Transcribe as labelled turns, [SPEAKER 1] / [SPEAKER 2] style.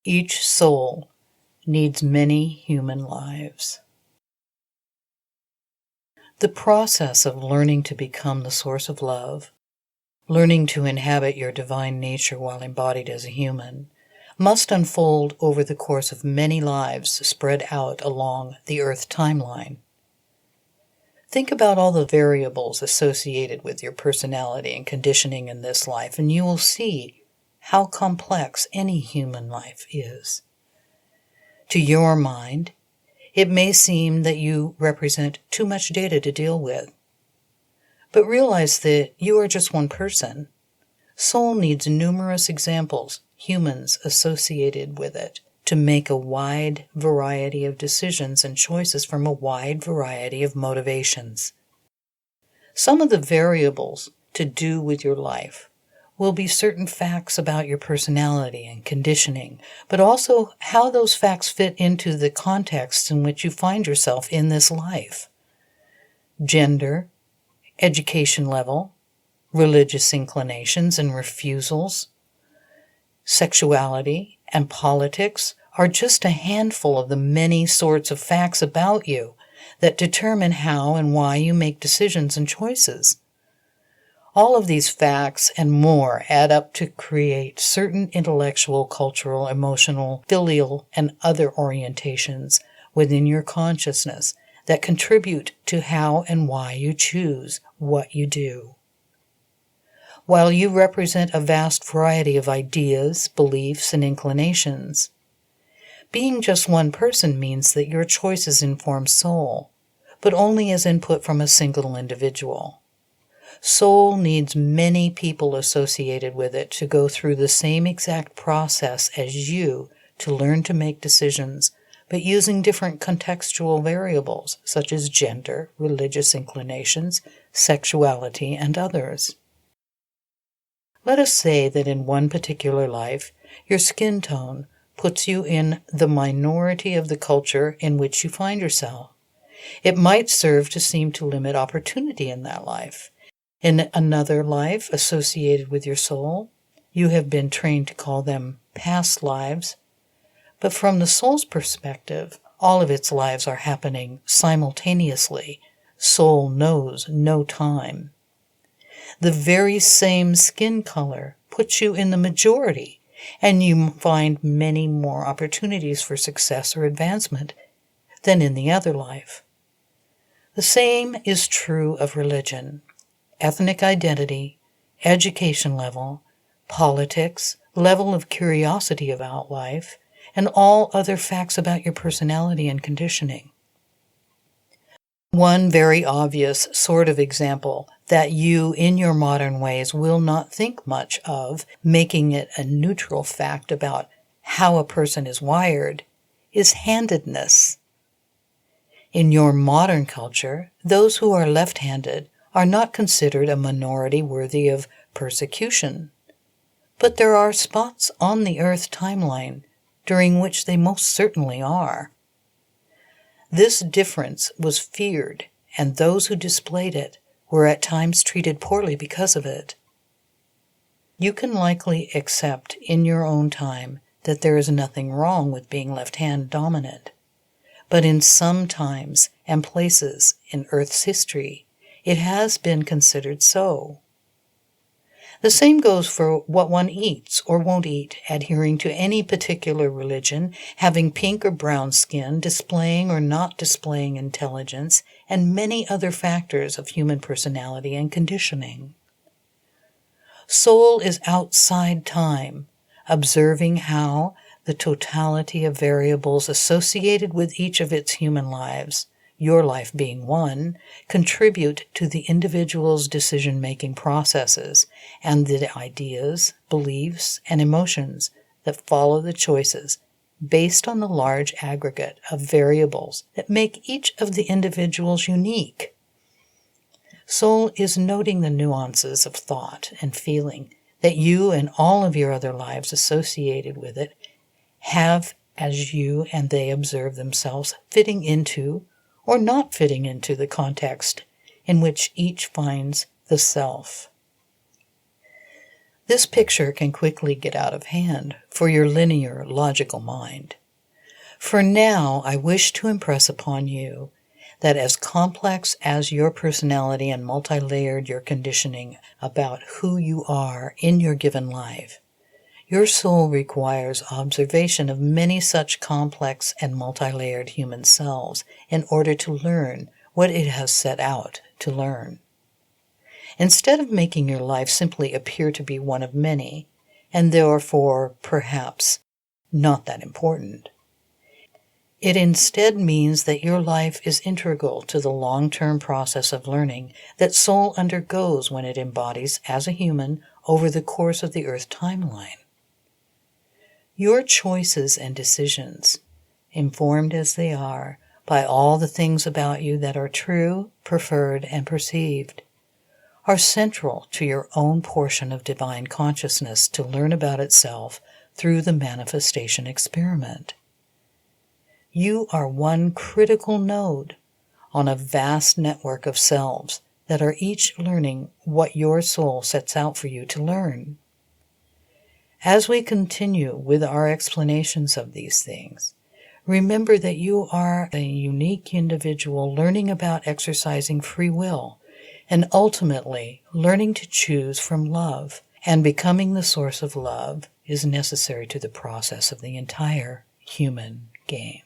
[SPEAKER 1] Each soul needs many human lives. The process of learning to become the source of love, learning to inhabit your divine nature while embodied as a human, must unfold over the course of many lives spread out along the Earth timeline. Think about all the variables associated with your personality and conditioning in this life, and you will see how complex any human life is. To your mind, it may seem that you represent too much data to deal with. But realize that you are just one person. Soul needs numerous examples, humans associated with it, to make a wide variety of decisions and choices from a wide variety of motivations. Some of the variables to do with your life will be certain facts about your personality and conditioning, but also how those facts fit into the context in which you find yourself in this life. Gender, education level, religious inclinations and refusals, sexuality, and politics are just a handful of the many sorts of facts about you that determine how and why you make decisions and choices. All of these facts and more add up to create certain intellectual, cultural, emotional, filial, and other orientations within your consciousness that contribute to how and why you choose what you do. While you represent a vast variety of ideas, beliefs, and inclinations, being just one person means that your choices inform soul, but only as input from a single individual. Soul needs many people associated with it to go through the same exact process as you to learn to make decisions, but using different contextual variables such as gender, religious inclinations, sexuality, and others. Let us say that in one particular life, your skin tone puts you in the minority of the culture in which you find yourself. It might serve to seem to limit opportunity in that life. In another life associated with your soul, you have been trained to call them past lives, but from the soul's perspective, all of its lives are happening simultaneously. Soul knows no time. The very same skin color puts you in the majority, and you find many more opportunities for success or advancement than in the other life. The same is true of religion, ethnic identity, education level, politics, level of curiosity about life, and all other facts about your personality and conditioning. One very obvious sort of example that you, in your modern ways, will not think much of, making it a neutral fact about how a person is wired, is handedness. In your modern culture, those who are left-handed are not considered a minority worthy of persecution. But there are spots on the Earth timeline during which they most certainly are. This difference was feared, and those who displayed it were at times treated poorly because of it. You can likely accept in your own time that there is nothing wrong with being left-hand dominant. But in some times and places in Earth's history, it has been considered so. The same goes for what one eats or won't eat, adhering to any particular religion, having pink or brown skin, displaying or not displaying intelligence, and many other factors of human personality and conditioning. Soul is outside time, observing how the totality of variables associated with each of its human lives, your life being one, contribute to the individual's decision-making processes and the ideas, beliefs, and emotions that follow the choices based on the large aggregate of variables that make each of the individuals unique. Soul is noting the nuances of thought and feeling that you and all of your other lives associated with it have as you and they observe themselves fitting into or not fitting into the context in which each finds the self. This picture can quickly get out of hand for your linear, logical mind. For now, I wish to impress upon you that as complex as your personality and multi-layered your conditioning about who you are in your given life, your soul requires observation of many such complex and multi-layered human selves in order to learn what it has set out to learn. Instead of making your life simply appear to be one of many, and therefore, perhaps, not that important, it instead means that your life is integral to the long-term process of learning that soul undergoes when it embodies as a human over the course of the Earth timeline. Your choices and decisions, informed as they are by all the things about you that are true, preferred, and perceived, are central to your own portion of divine consciousness to learn about itself through the manifestation experiment. You are one critical node on a vast network of selves that are each learning what your soul sets out for you to learn. As we continue with our explanations of these things, remember that you are a unique individual learning about exercising free will and ultimately learning to choose from love, and becoming the source of love is necessary to the process of the entire human game.